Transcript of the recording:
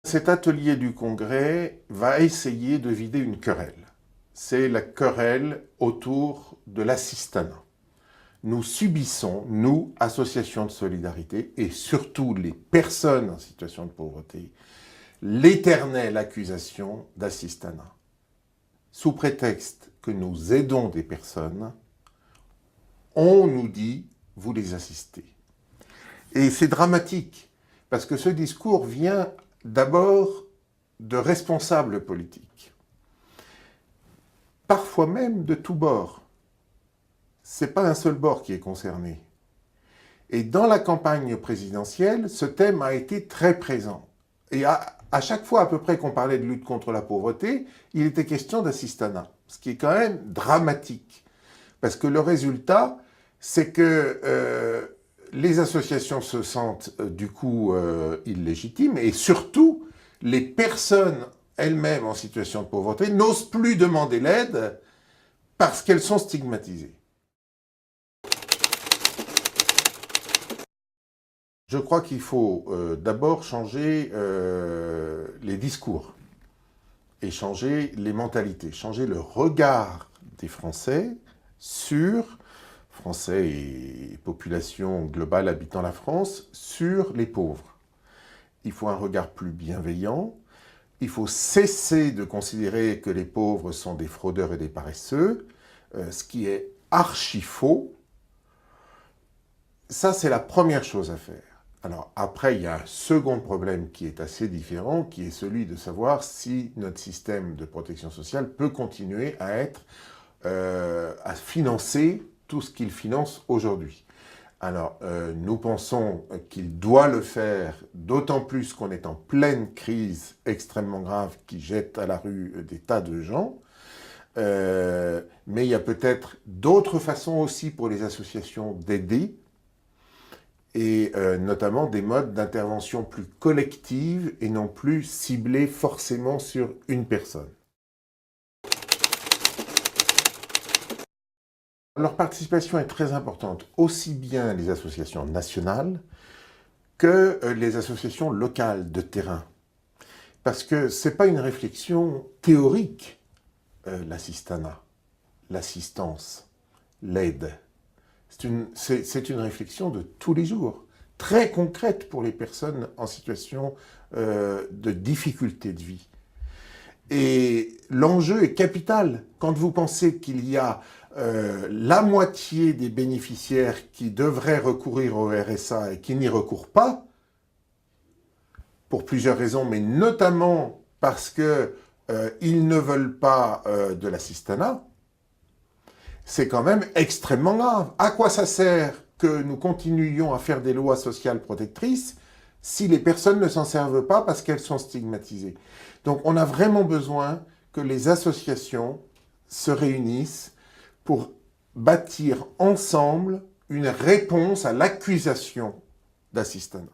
Cet atelier du Congrès va essayer de vider une querelle. C'est la querelle autour de l'assistanat. Nous subissons, nous, associations de solidarité, et surtout les personnes en situation de pauvreté, l'éternelle accusation d'assistanat. Sous prétexte que nous aidons des personnes, on nous dit « vous les assistez ». Et c'est dramatique, parce que ce discours vient d'abord de responsables politiques, parfois même de tous bords. Ce n'est pas un seul bord qui est concerné. Et dans la campagne présidentielle, ce thème a été très présent. Et à chaque fois à peu près qu'on parlait de lutte contre la pauvreté, il était question d'assistanat, ce qui est quand même dramatique. Parce que le résultat, c'est que les associations se sentent du coup illégitimes et surtout, les personnes elles-mêmes en situation de pauvreté n'osent plus demander l'aide parce qu'elles sont stigmatisées. Je crois qu'il faut d'abord changer les discours et changer les mentalités, changer le regard des Français sur Français et population globale habitant la France, sur les pauvres. Il faut un regard plus bienveillant, il faut cesser de considérer que les pauvres sont des fraudeurs et des paresseux, ce qui est archi faux. Ça, c'est la première chose à faire. Alors après, il y a un second problème qui est assez différent, qui est celui de savoir si notre système de protection sociale peut continuer à être, à financer tout ce qu'il finance aujourd'hui. Alors, nous pensons qu'il doit le faire, d'autant plus qu'on est en pleine crise extrêmement grave qui jette à la rue des tas de gens. Mais il y a peut-être d'autres façons aussi pour les associations d'aider, et notamment des modes d'intervention plus collective et non plus ciblés forcément sur une personne. Leur participation est très importante, aussi bien les associations nationales que les associations locales de terrain. Parce que ce n'est pas une réflexion théorique, l'assistanat, l'assistance, l'aide. C'est une réflexion de tous les jours, très concrète pour les personnes en situation de difficulté de vie. Et l'enjeu est capital. Quand vous pensez qu'il y a la moitié des bénéficiaires qui devraient recourir au RSA et qui n'y recourent pas, pour plusieurs raisons, mais notamment parce qu'ils ne veulent pas de l'assistanat, c'est quand même extrêmement grave. À quoi ça sert que nous continuions à faire des lois sociales protectrices si les personnes ne s'en servent pas parce qu'elles sont stigmatisées? Donc on a vraiment besoin que les associations se réunissent pour bâtir ensemble une réponse à l'accusation d'assistanat.